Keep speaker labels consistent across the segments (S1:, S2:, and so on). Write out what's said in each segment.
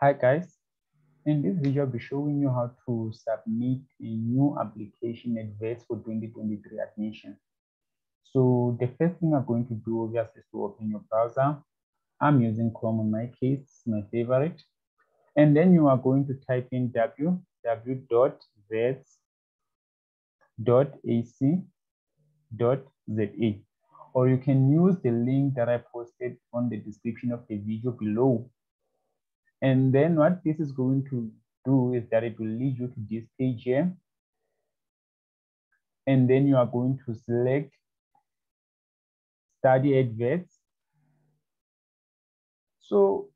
S1: Hi guys, in this video I'll be showing you how to submit a new application at Wits for 2023 admission. So the first thing I'm going to do obviously is to open your browser. I'm using Chrome in my case, it's my favorite. And then you are going to type in www.wits.ac.za, or you can use the link that I posted on the description of the video below. And then what this is going to do is that it will lead you to this page here. And then you are going to select Study at Wits. So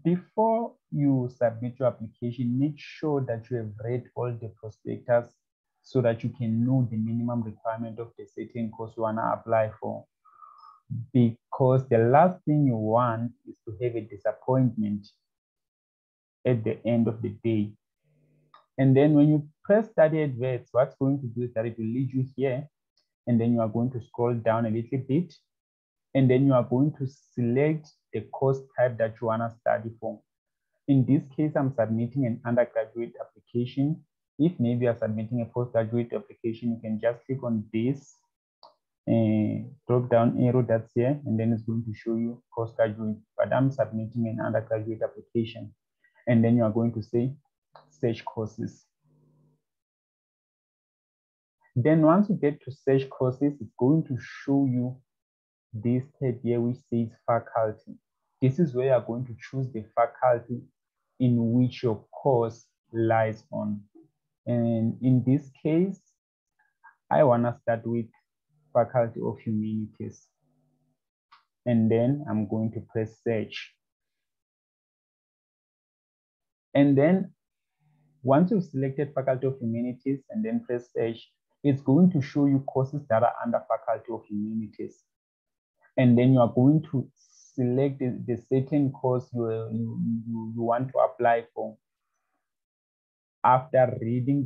S1: before you submit your application, make sure that you have read all the prospectus so that you can know the minimum requirement of the certain course you want to apply for. Because the last thing you want is to have a disappointment at the end of the day. And then when you press Study at Wits, what's going to do is that it will lead you here, and then you are going to scroll down a little bit, and then you are going to select the course type that you want to study for. In this case, I'm submitting an undergraduate application. If maybe you're submitting a postgraduate application, you can just click on this drop down arrow that's here, and then it's going to show you postgraduate, but I'm submitting an undergraduate application. And then you are going to say search courses. Then once you get to search courses, it's going to show you this tab here which says faculty. This is where you're going to choose the faculty in which your course lies on. And in this case, I want to start with Faculty of Humanities. And then I'm going to press search. And then once you've selected Faculty of Humanities and then press search, it's going to show you courses that are under Faculty of Humanities. And then you are going to select the certain course you want to apply for after reading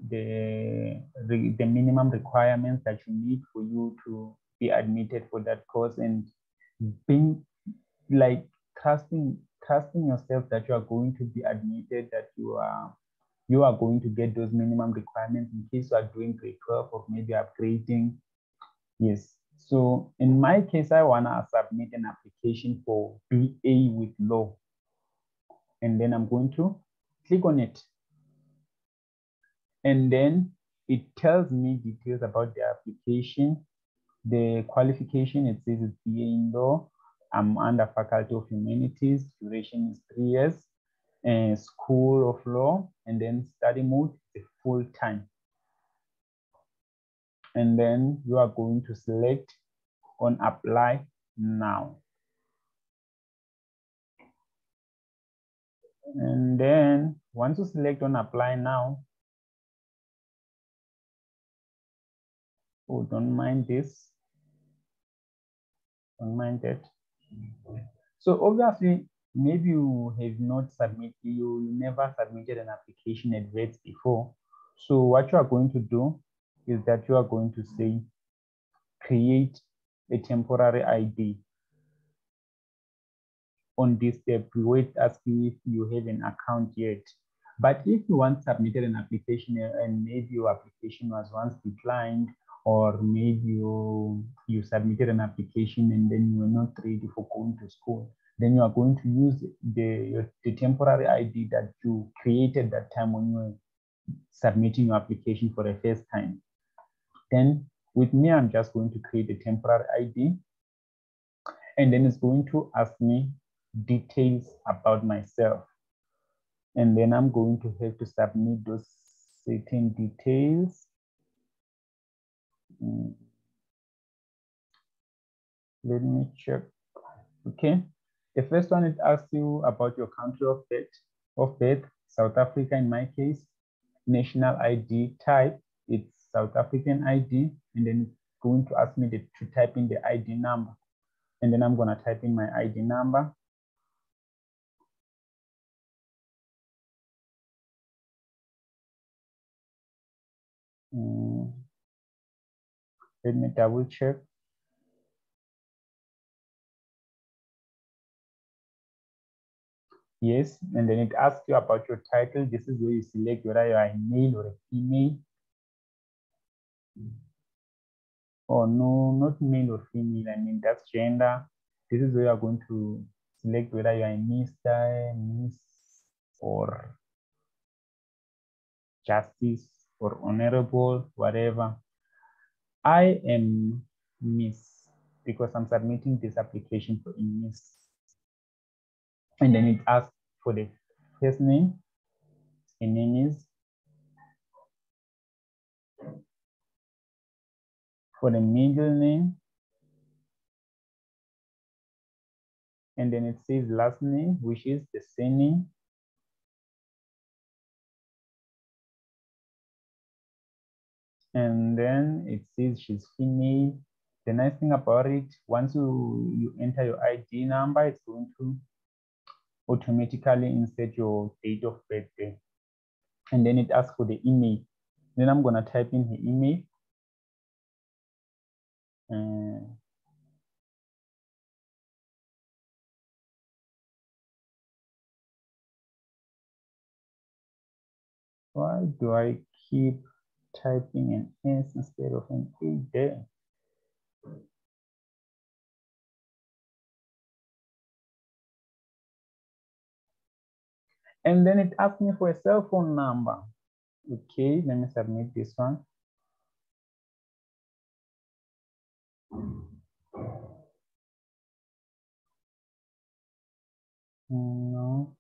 S1: the minimum requirements that you need for you to be admitted for that course, and being like trusting yourself that you are going to be admitted, that you are going to get those minimum requirements in case you are doing grade 12 or maybe upgrading. Yes. So in my case, I want to submit an application for BA with law. And then I'm going to click on it. And then it tells me details about the application. The qualification, it says it's BA in law. I'm under Faculty of Humanities. Duration is 3 years. And School of Law. And then study mode is full time. And then you are going to select on apply now. And then once you select on apply now, oh, don't mind this, don't mind that. So obviously, maybe you have not submitted, you never submitted an application at Wits before. So what you are going to do is that you are going to say, create a temporary ID. On this step, we won't ask you if you have an account yet. But if you once submitted an application and maybe your application was once declined, or maybe you submitted an application and then you were not ready for going to school, then you are going to use the temporary ID that you created that time when you were submitting your application for the first time. Then with me, I'm just going to create a temporary ID, and then it's going to ask me details about myself. And then I'm going to have to submit those certain details. Let me check. Okay. The first one, it asks you about your country of birth, South Africa in my case. National ID type, it's South African ID. And then it's going to ask me to type in the ID number. And then I'm going to type in my ID number. Let me double check. Yes, and then it asks you about your title. This is where you select whether you are a male or a female. Oh no, not male or female. I mean, that's gender. This is where you are going to select whether you are a Mr., Miss, or Justice, or Honorable, whatever. I am Miss because I'm submitting this application for a Miss. And then it asks for the first name. A name is. For the middle name. And then it says last name, which is the surname. And then it says she's female. The nice thing about it, once you enter your ID number, it's going to automatically insert your date of birth there. And then it asks for the email. Then I'm gonna type in her email. Why do I keep typing an S instead of an A there? And then it asks me for a cell phone number. Okay, let me submit this one. No.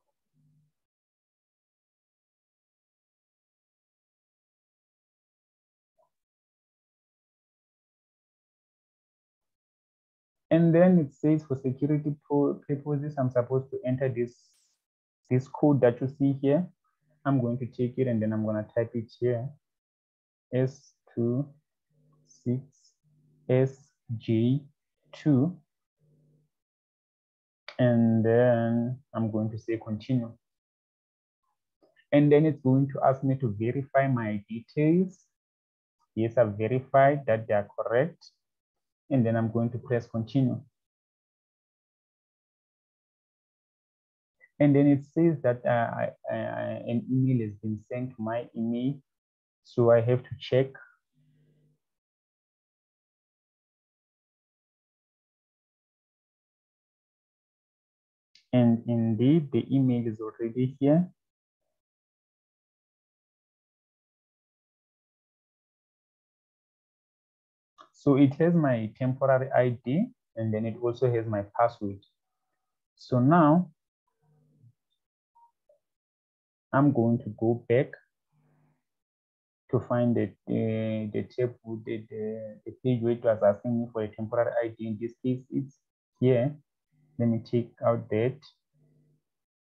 S1: And then it says for security purposes, I'm supposed to enter this code that you see here. I'm going to take it and then I'm going to type it here. S26SJ2. And then I'm going to say continue. And then it's going to ask me to verify my details. Yes, I've verified that they are correct. And then I'm going to press continue. And then it says that an email has been sent to my email. So I have to check. And indeed, the email is already here. So it has my temporary ID, and then it also has my password. So now I'm going to go back to find the tab, the page where it was asking me for a temporary ID. In this case, it's here. Let me take out that.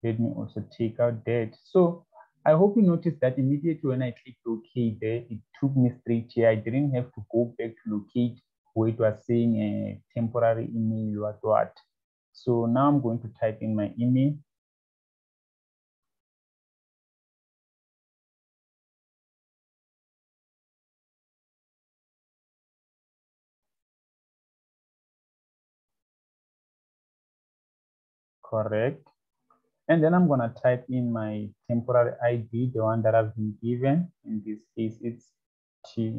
S1: Let me also take out that. So I hope you noticed that immediately when I clicked OK there, it took me straight here. I didn't have to go back to locate where it was saying a temporary email what. So now I'm going to type in my email. Correct. And then I'm going to type in my temporary ID, the one that I've been given. In this case, it's T.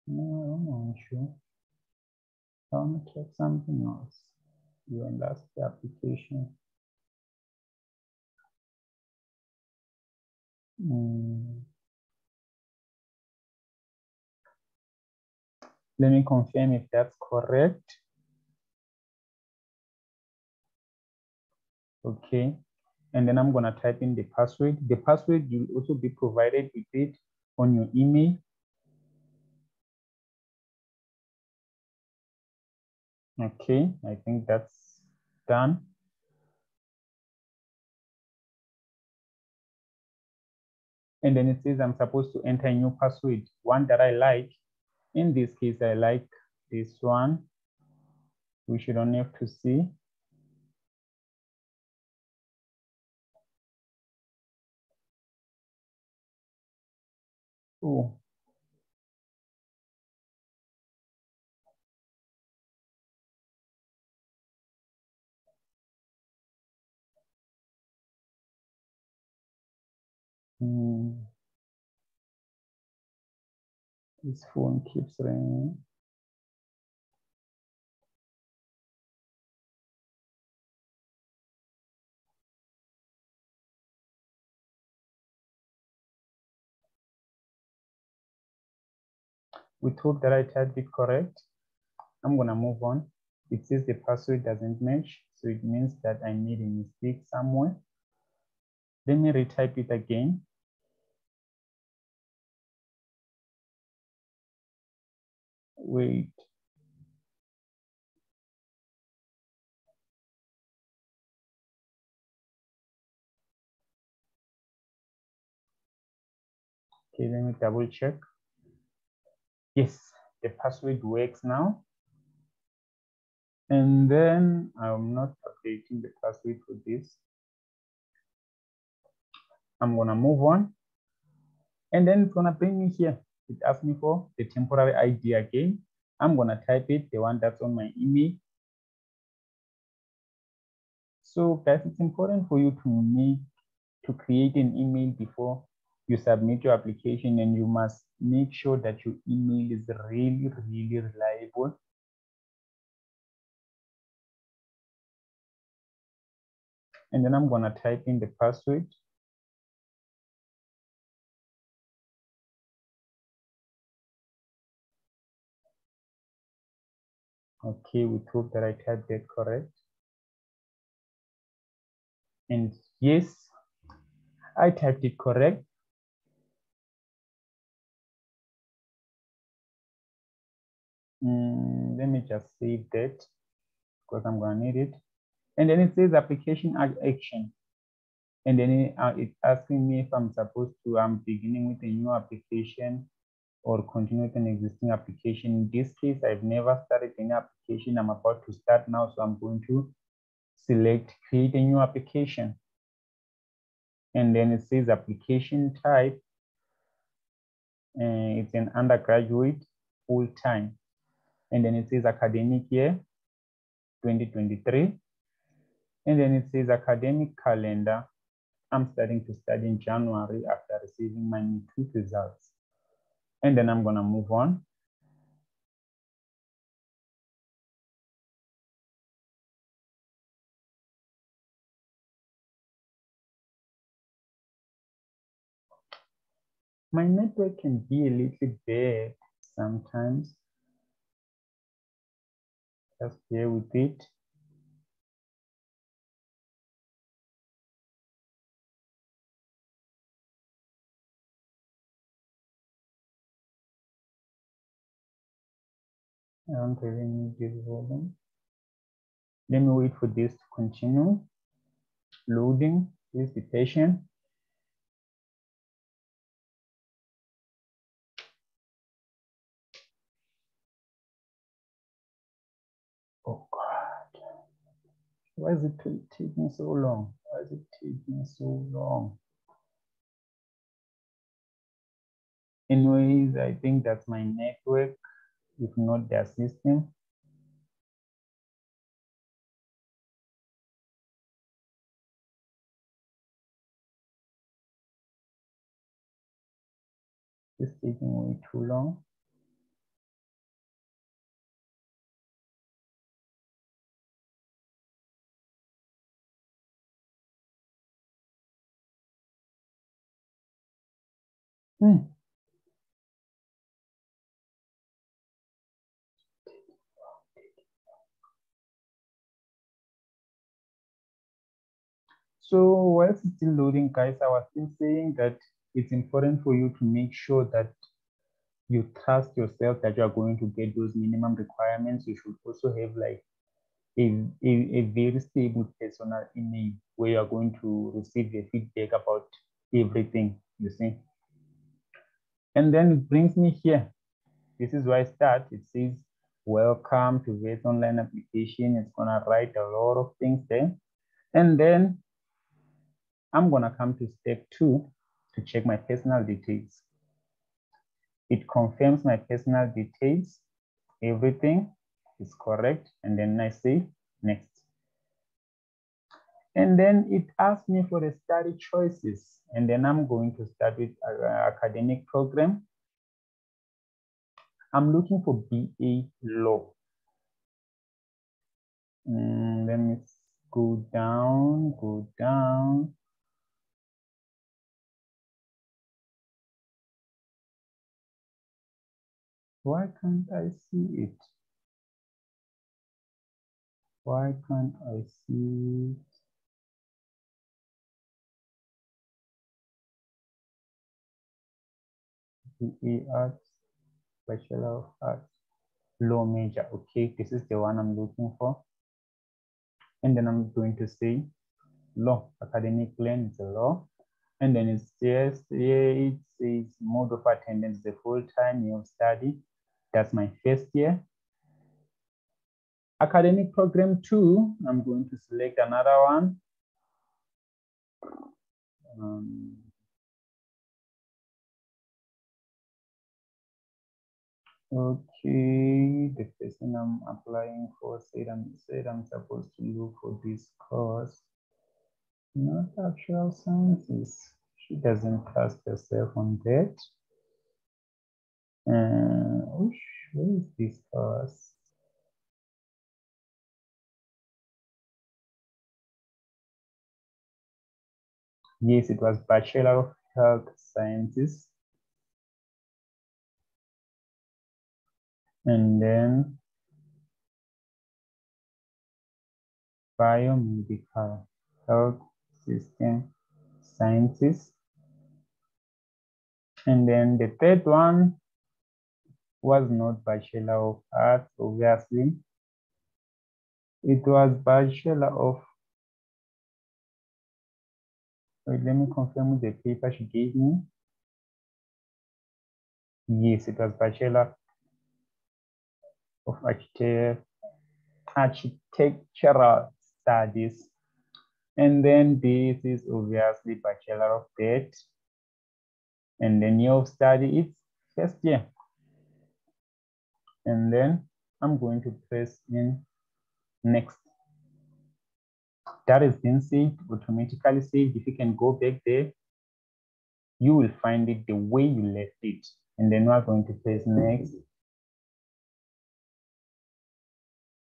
S1: No, I'm not sure. I want to check something else. Even that's the application. Let me confirm if that's correct. Okay. And then I'm going to type in the password. The password will also be provided with it on your email. Okay, I think that's done. And then it says I'm supposed to enter a new password, one that I like. In this case, I like this one, which you don't have to see. Oh. This phone keeps ringing. We hope that I typed it correct. I'm gonna move on. It says the password doesn't match, so it means that I made a mistake somewhere. Let me retype it again. Wait. Okay, let me double check. Yes, the password works now. And then I'm not updating the password for this. I'm gonna move on. And then it's gonna bring me here. It asks me for the temporary ID again. I'm gonna type it, the one that's on my email. So guys, it's important for you to create an email before you submit your application, and you must make sure that your email is really, really reliable. And then I'm gonna type in the password. Okay, we hope that I typed that correct. And yes, I typed it correct. Let me just save that because I'm gonna need it. And then it says application action. And then it's asking me if I'm beginning with a new application or continue with an existing application. In this case, I've never started any application. I'm about to start now, so I'm going to select create a new application. And then it says application type. It's an undergraduate full-time. And then it says academic year 2023. And then it says academic calendar. I'm starting to study in January after receiving my matric results. And then I'm gonna move on. My network can be a little bad sometimes. Just bear with it. I don't really need this volume. Let me wait for this to continue. Loading, please be patient. Oh God, why is it taking so long? Why is it taking so long? Anyways, I think that's my network, if not their system. It's taking way too long. So while it's still loading, guys, I was still saying that it's important for you to make sure that you trust yourself that you are going to get those minimum requirements. You should also have like a very stable personal email where you are going to receive the feedback about everything, you see. And then it brings me here. This is where I start. It says, welcome to Wits online application. It's gonna write a lot of things there. And then I'm gonna come to step 2 to check my personal details. It confirms my personal details. Everything is correct. And then I say next. And then it asks me for the study choices. And then I'm going to start with academic program. I'm looking for BA Law. Let me go down. Why can't I see it? Why can't I see it? BA Arts, Bachelor of Arts, Law major. Okay, this is the one I'm looking for. And then I'm going to say law, academic lane is a law. And then it says mode of attendance, the full-time year of study. That's my first year. Academic program 2, I'm going to select another one. Okay, the person I'm applying for said I'm supposed to look for this course. Not actual sciences. She doesn't trust herself on that. Where is this course? Yes, it was Bachelor of Health Sciences. And then Biomedical Health System Sciences. And then the third one was not Bachelor of Arts, obviously. It was Bachelor of, wait, let me confirm the paper she gave me. Yes, it was Bachelor of Architectural Studies. And then this is obviously Bachelor of That. And then year of study, it's first year. And then I'm going to press in next. That has been saved, automatically saved. If you can go back there, you will find it the way you left it. And then we're going to press next.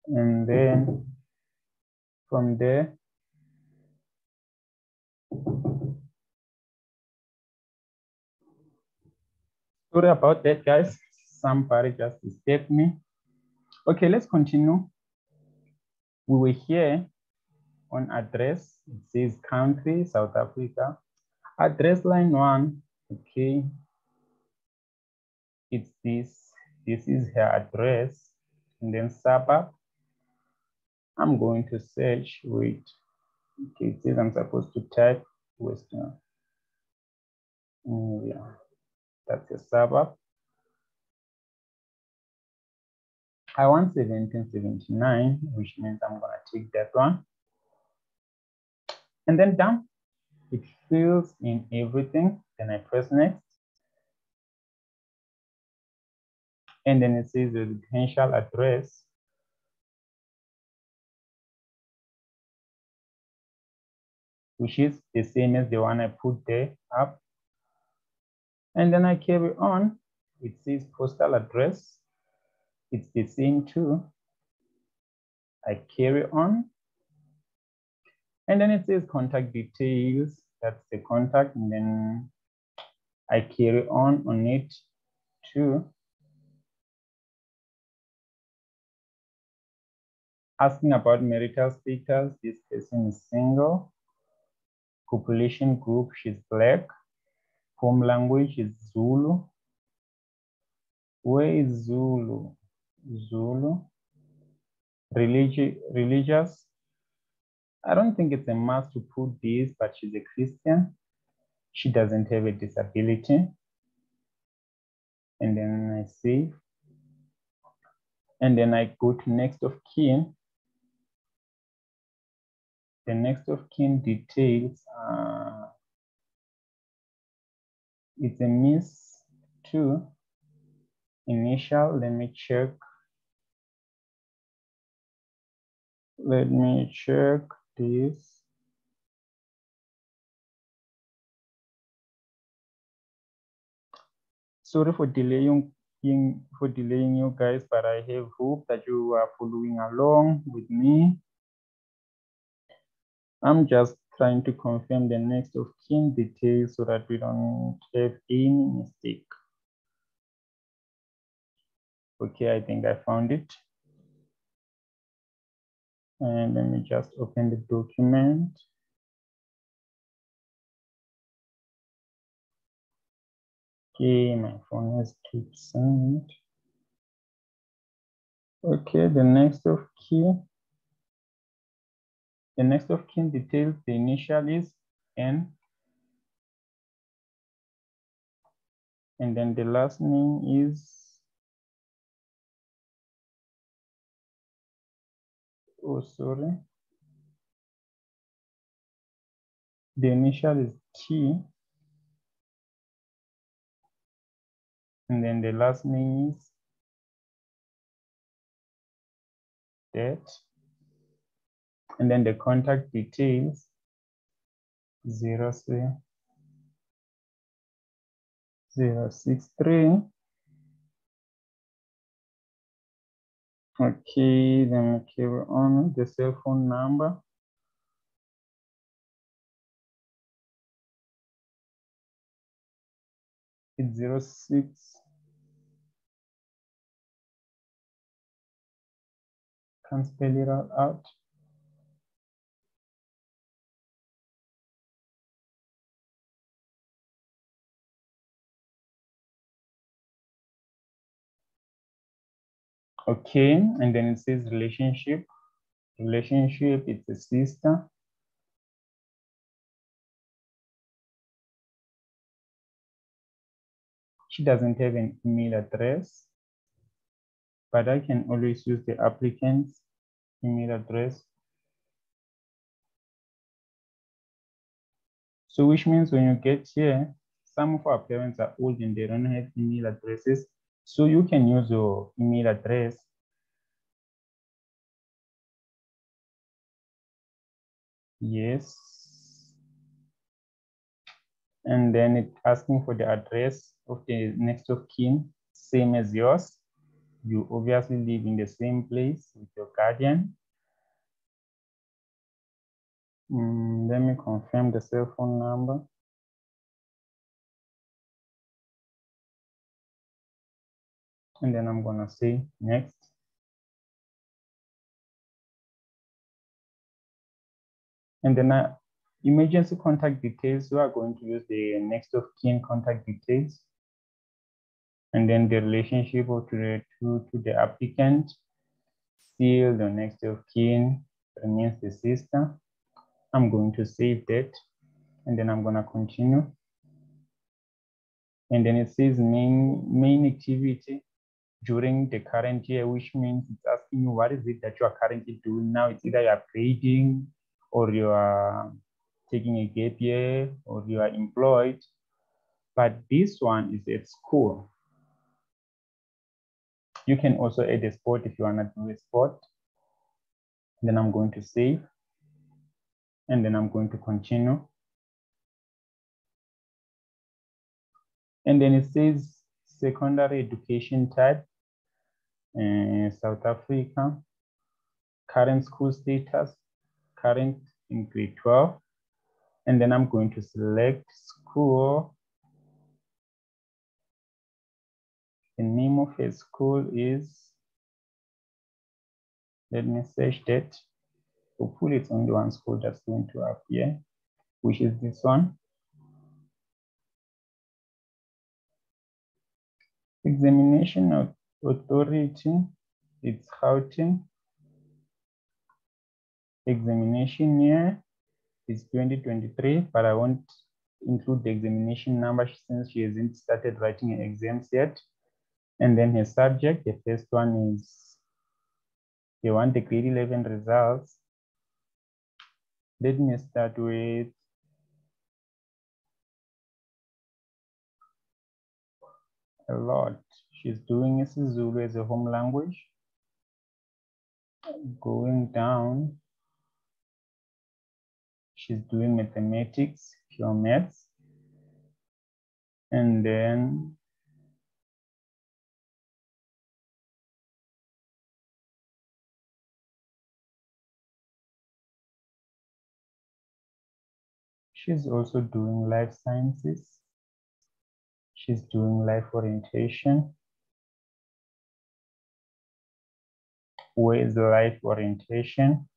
S1: And then from there, sorry about that, guys. Somebody just disturbed me. Okay, let's continue. We were here on address. It says country, South Africa. Address line 1, okay. It's this. This is her address. And then suburb. I'm going to search with, okay, it says I'm supposed to type Western. Yeah, that's a suburb. I want 1779, which means I'm gonna take that one. And then done. It fills in everything. Then I press next. And then it says residential address. Which is the same as the one I put there up. And then I carry on. It says postal address. It's the same too. I carry on. And then it says contact details. That's the contact. And then I carry on it too. Asking about marital status. This person is single. Population group, she's Black. Home language is Zulu. Where is Zulu? Zulu. Religious. I don't think it's a must to put this, but she's a Christian. She doesn't have a disability. And then I save. And then I go to next of kin. The next of kin details, it's a Miss 2. Initial, let me check. Let me check this. Sorry for delaying you guys, but I have hope that you are following along with me. I'm just trying to confirm the next of kin details so that we don't have any mistake. Okay, I think I found it. And let me just open the document. Okay, my phone has kept sent. Okay, the next of kin details, the initial is N, and then the last name is, oh, sorry. The initial is T, and then the last name is that, and then the contact details 06063. Okay, then carry on the cell phone number. It's 06. Can't spell it out. Okay, and then it says relationship. Relationship, it's a sister. She doesn't have an email address, but I can always use the applicant's email address. So which means when you get here, some of our parents are old and they don't have email addresses. So you can use your email address. Yes. And then it's asking for the address of the next of kin, same as yours. You obviously live in the same place with your guardian. Let me confirm the cell phone number. And then I'm gonna say next. And then emergency contact details, we are going to use the next of kin contact details. And then the relationship to the applicant, still the next of kin remains the sister. I'm going to save that, and then I'm gonna continue. And then it says main activity during the current year, which means it's asking you what is it that you are currently doing now. It's either you're grading, or you are taking a gap year, or you are employed. But this one is at school. You can also add a sport if you want to do a sport. Then I'm going to save, and then I'm going to continue. And then it says secondary education type, South Africa, current school status, current in grade 12. And then I'm going to select school. The name of a school is, let me search that. Hopefully it's only one school that's going to appear, which is this one. Examination authority, it's Gauteng. Examination year is 2023, but I won't include the examination number since she hasn't started writing her exams yet. And then her subject, the first one is, they want the grade 11 results. Let me start with a lot. She's doing isiZulu as a home language. Going down, she's doing mathematics, pure maths. And then She's also doing life sciences. She's doing life orientation. Where is life orientation?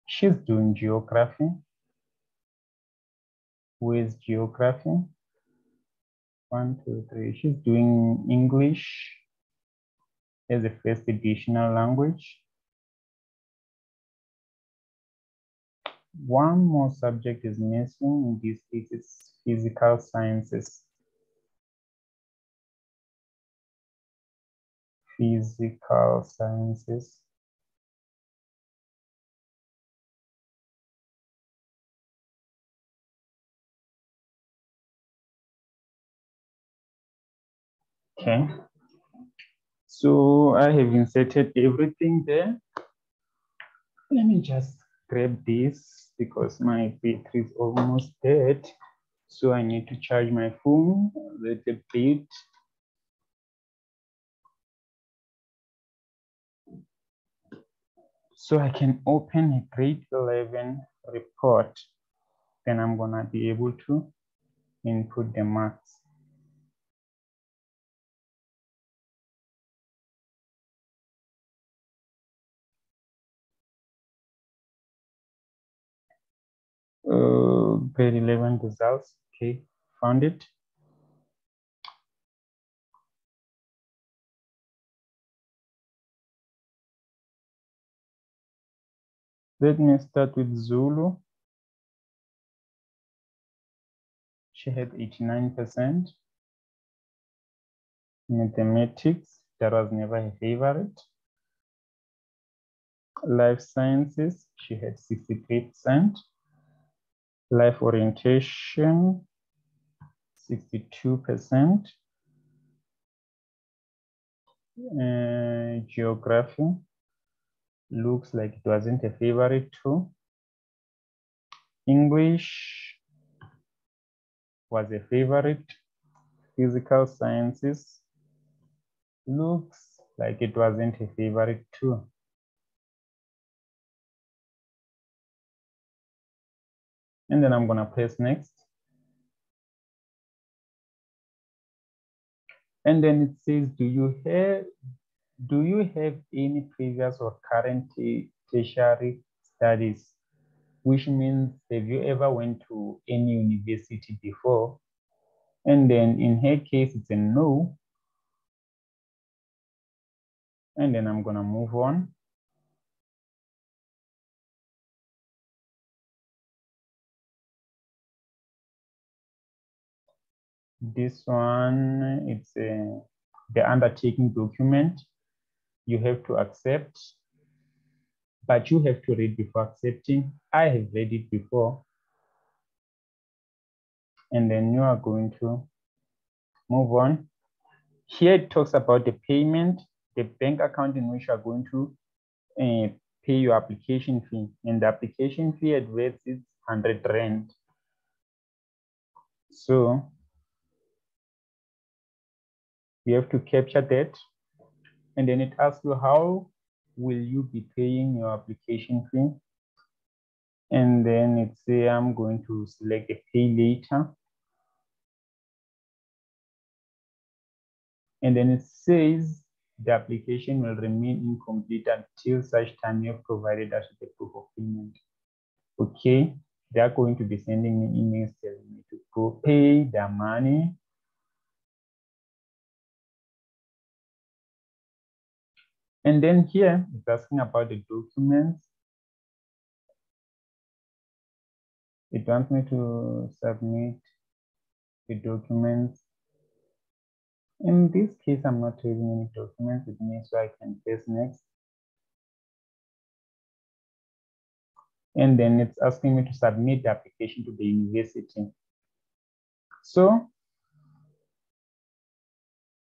S1: She's doing geography. Where is geography? 1, 2, 3. She's doing English as a first additional language. One more subject is missing. In this case, it's physical sciences. Physical sciences. Okay. So I have inserted everything there. Let me just grab this because my battery is almost dead. So I need to charge my phone a little bit. So I can open a grade 11 report. Then I'm gonna be able to input the marks. Grade 11 results. Okay, found it. Let me start with Zulu. She had 89%. Mathematics, that was never her favorite. Life sciences, she had 63%. Life orientation, 62%. Geography, looks like it wasn't a favorite too. English was a favorite. Physical sciences looks like it wasn't a favorite too. And then I'm gonna press next. And then it says, do you have any previous or current tertiary studies? Which means, have you ever went to any university before? And then in her case, it's a no. And then I'm gonna move on. This one, it's the undertaking document. You have to accept, but you have to read before accepting. I have read it before. And then you are going to move on. Here it talks about the payment, the bank account in which you are going to pay your application fee. And the application fee at Wits is 100 Rand. So you have to capture that. And then it asks you, how will you be paying your application fee? And then it's say, I'm going to select the pay later. And then it says the application will remain incomplete until such time you have provided us with a proof of payment. Okay, they are going to be sending me emails telling me to go pay their money. And then here it's asking about the documents. It wants me to submit the documents. In this case, I'm not having any documents with me, so I can press next. And then it's asking me to submit the application to the university. So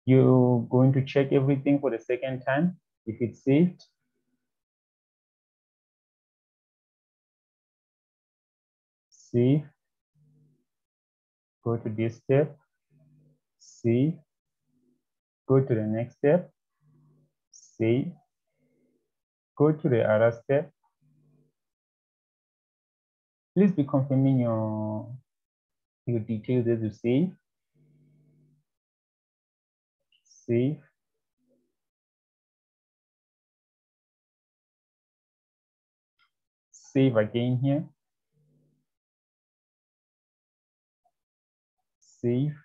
S1: you're going to check everything for the second time if it's saved. Save. Go to this step. Save. Go to the next step. Save. Go to the other step. Please be confirming your details as you save. Save. Save again here. Save.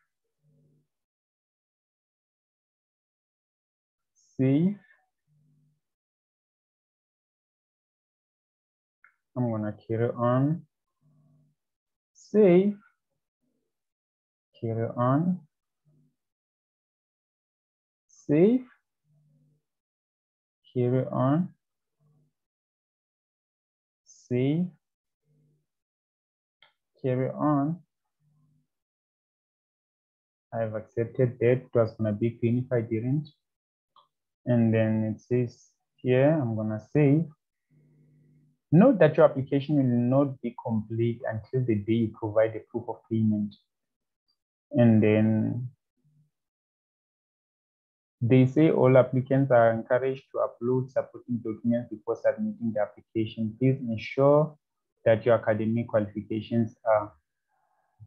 S1: Save. I'm gonna carry on. Save. Carry on. Save. Carry on. Save. Carry on. I've accepted that. It was gonna be green if I didn't. And then it says here, I'm gonna save. Note that your application will not be complete until the day you provide a proof of payment. And then they say all applicants are encouraged to upload supporting documents before submitting the application. Please ensure that your academic qualifications are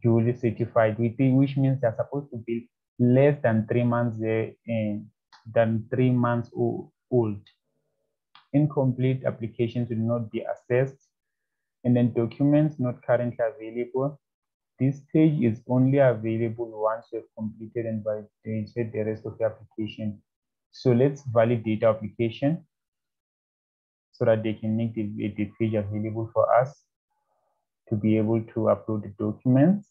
S1: duly certified, which means they're supposed to be less than 3 months old. Incomplete applications will not be assessed. And then documents not currently available. This page is only available once you have completed and validated the rest of the application. So let's validate our application so that they can make the page available for us to be able to upload the documents.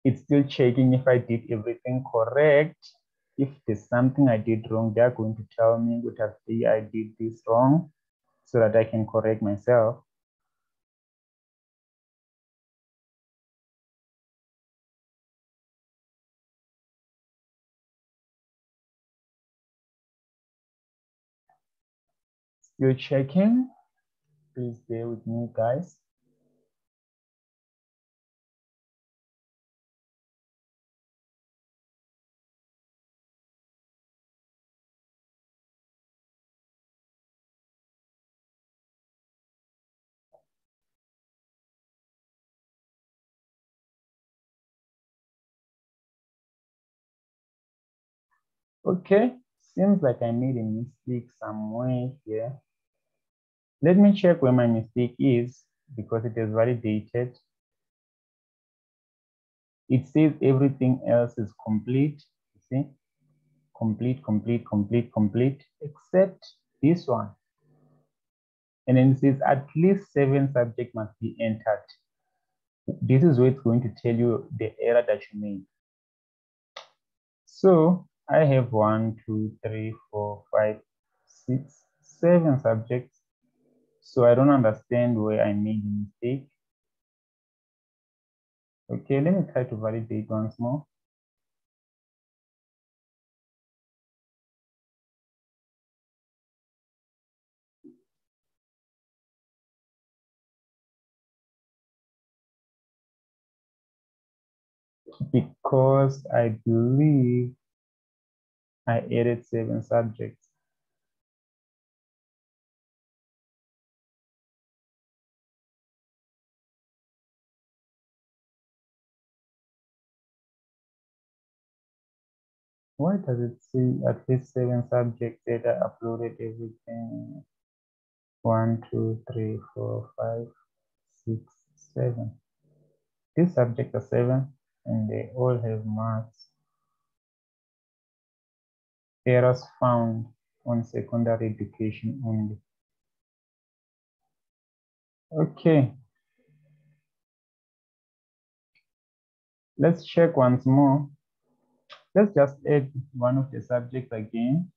S1: It's still checking if I did everything correct. If there's something I did wrong, they're going to tell me what I did this wrong so that I can correct myself. Still checking. Please bear with me, guys. Okay, seems like I made a mistake somewhere here. Let me check where my mistake is because it is validated. It says everything else is complete. You see, complete, complete, complete, complete, except this one. And then it says at least 7 subjects must be entered. This is where it's going to tell you the error that you made. So I have 1, 2, 3, 4, 5, 6, 7 subjects. So I don't understand where I made a mistake. Okay, let me try to validate once more. Because I believe I added 7 subjects. Why does it say at least 7 subjects that I uploaded everything? 1, 2, 3, 4, 5, 6, 7. These subjects are 7 and they all have marks. Errors found on secondary education only. Okay. Let's check once more. Let's just add one of the subjects again.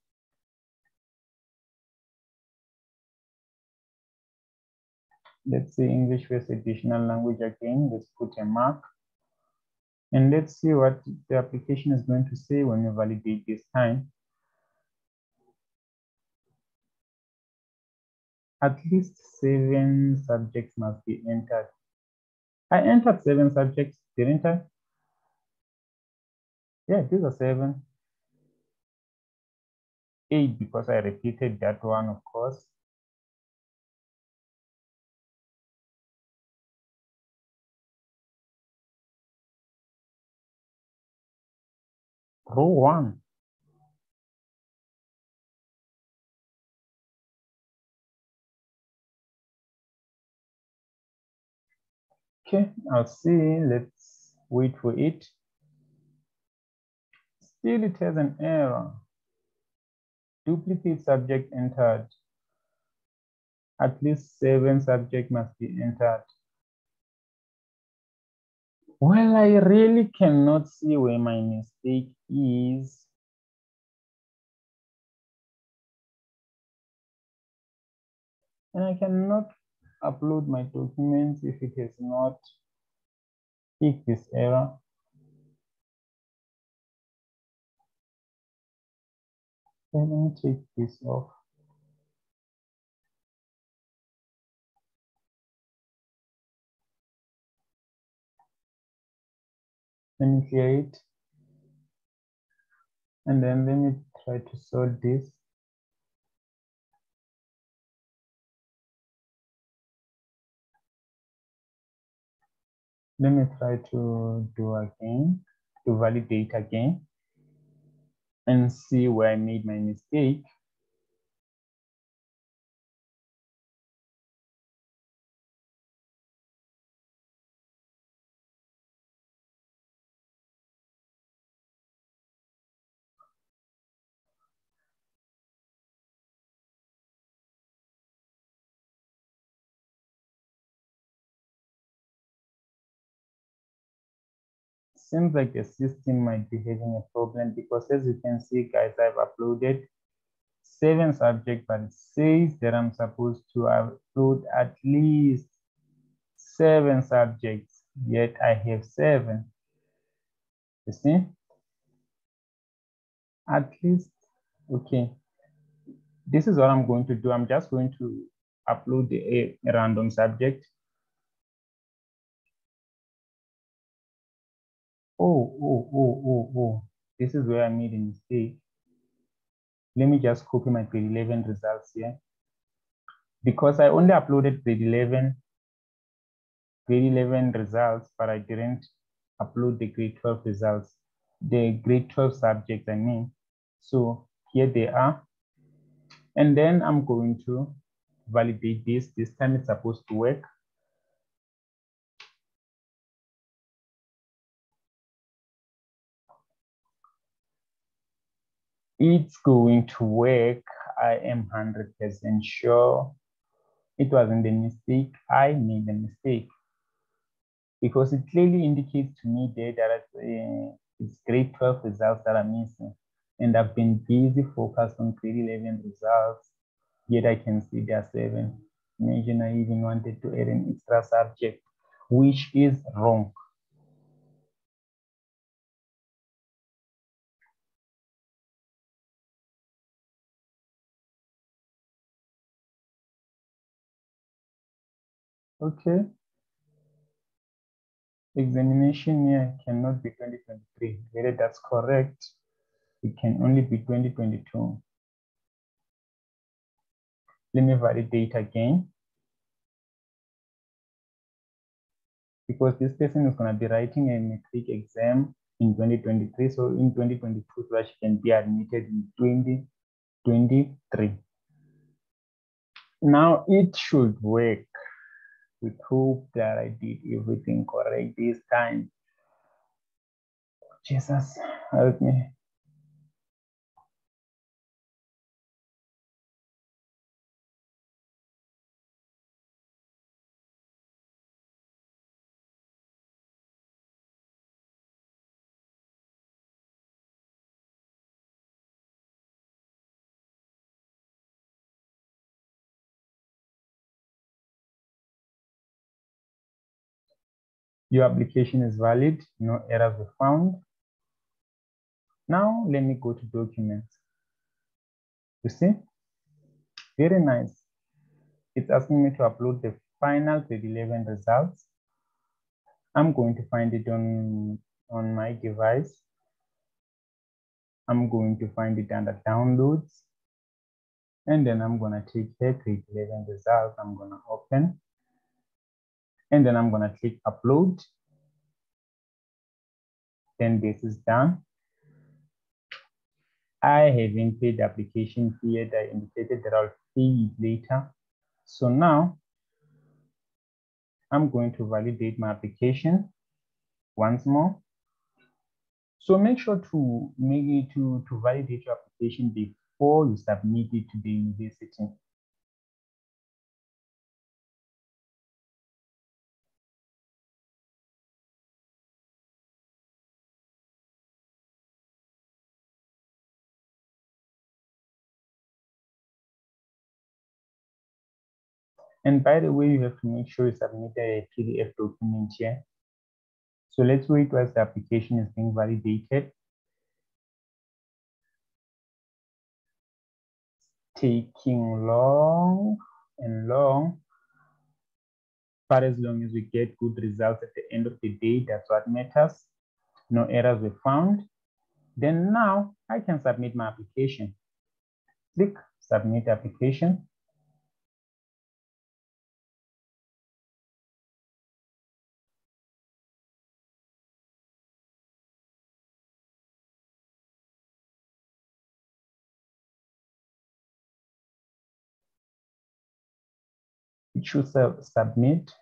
S1: Let's say English first additional language again. Let's put a mark. And let's see what the application is going to say when we validate this time. At least 7 subjects must be entered. I entered 7 subjects, didn't I? Yeah, these are 7. 8 because I repeated that one, of course. Row 1. Okay, I'll see. Let's wait for it. Still, it has an error. Duplicate subject entered. At least 7 subjects must be entered. Well, I really cannot see where my mistake is. And I cannot upload my documents if it has not fixed this error. Let me take this off. Let me clear it. And then let me try to sort this. Let me try to do again, to validate again and see where I made my mistake. Seems like the system might be having a problem because as you can see, guys, I've uploaded 7 subjects, but it says that I'm supposed to upload at least 7 subjects, yet I have 7. You see? At least, okay. This is what I'm going to do. I'm just going to upload a random subject. Oh. This is where I made a mistake. Let me just copy my grade 11 results here. Because I only uploaded grade 11 results, but I didn't upload the grade 12 results, the grade 12 subjects, I mean. So here they are. And then I'm going to validate this. This time it's supposed to work. It's going to work. I am 100% sure. It wasn't a mistake. I made a mistake because it clearly indicates to me there that it's grade 12 results that are missing. And I've been busy focused on grade 11 results, yet I can see there are 7. Imagine I even wanted to add an extra subject, which is wrong. Okay. Examination year cannot be 2023. Whether that's correct, it can only be 2022. Let me validate again. Because this person is going to be writing a matric exam in 2023. So in 2022, so she can be admitted in 2023. Now it should work. We hope that I did everything correct this time. Jesus, help me. Your application is valid. No errors were found. Now let me go to documents. You see? Very nice. It's asking me to upload the final grade 11 results. I'm going to find it on my device. I'm going to find it under downloads. And then I'm going to take here grade 11 results. I'm going to open. And then I'm going to click upload. Then this is done. I haven't paid the application fee yet. I indicated that I'll pay it later. So now I'm going to validate my application once more. So make sure to validate your application before you submit it to the university. And by the way, you have to make sure you submit a PDF document here. So let's wait while the application is being validated. Taking long and long, but as long as we get good results at the end of the day, that's what matters. No errors were found. Then now I can submit my application. Click Submit Application. It should submit.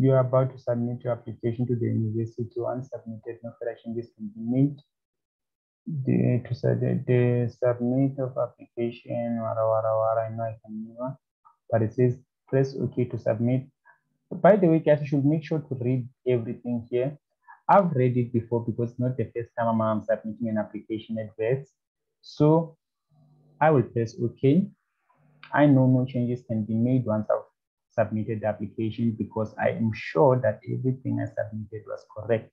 S1: You are about to submit your application to the university. Once submitted, no further changes can be made. The submit of application, I know I can move, but it says press OK to submit. By the way, guys, you should make sure to read everything here. I've read it before because it's not the first time I'm submitting an application at Wits. So I will press OK. I know no changes can be made once I've submitted the application because I am sure that everything I submitted was correct.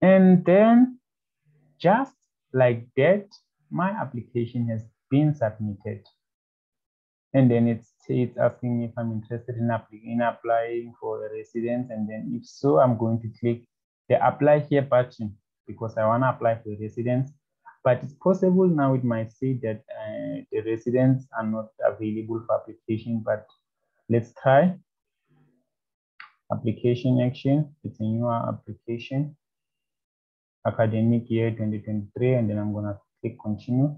S1: And then just like that, my application has been submitted. And then it's asking me if I'm interested in applying for a residence. And then if so, I'm going to click the apply here button because I want to apply for a residence. But it's possible now it might say that the residents are not available for application, but let's try. Application action, it's a new application, academic year 2023, and then I'm gonna click continue.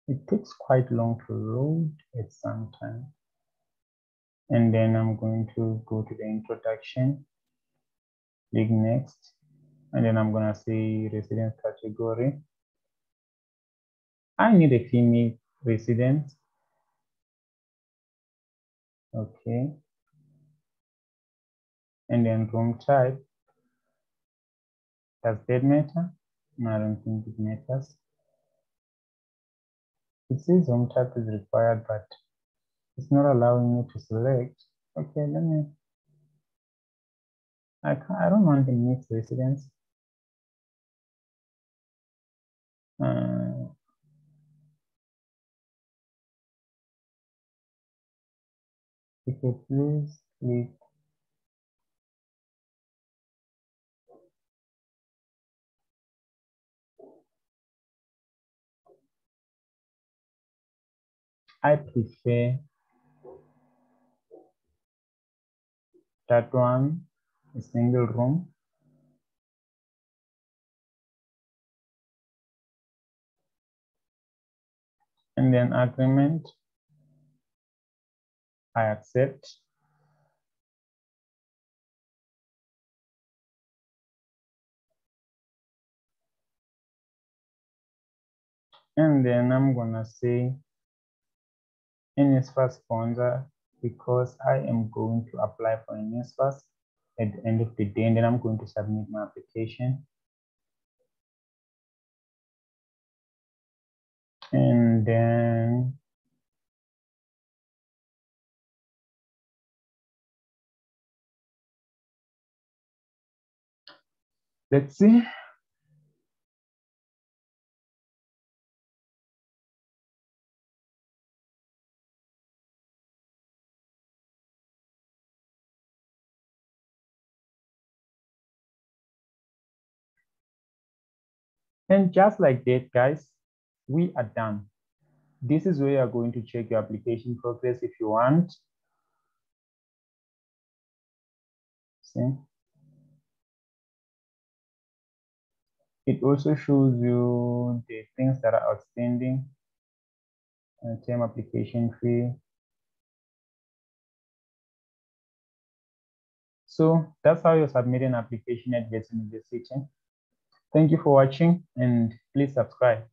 S1: It takes quite long to load at some time. And then I'm going to go to the introduction, click next, and then I'm gonna say residence category. I need a female resident. Okay. And then room type. Does that matter? No, I don't think it matters. It says room type is required, but it's not allowing me to select. Okay, let me. I don't want the mixed residence. Okay, please click. I prefer that one, a single room. And then agreement, I accept. And then I'm gonna say NSFAS sponsor, because I am going to apply for an NSFAS at the end of the day, and then I'm going to submit my application. And then let's see. And just like that, guys, we are done. This is where you're going to check your application progress if you want. See? It also shows you the things that are outstanding, term application fee. So that's how you submit an application at Wits University. Thank you for watching, and please subscribe.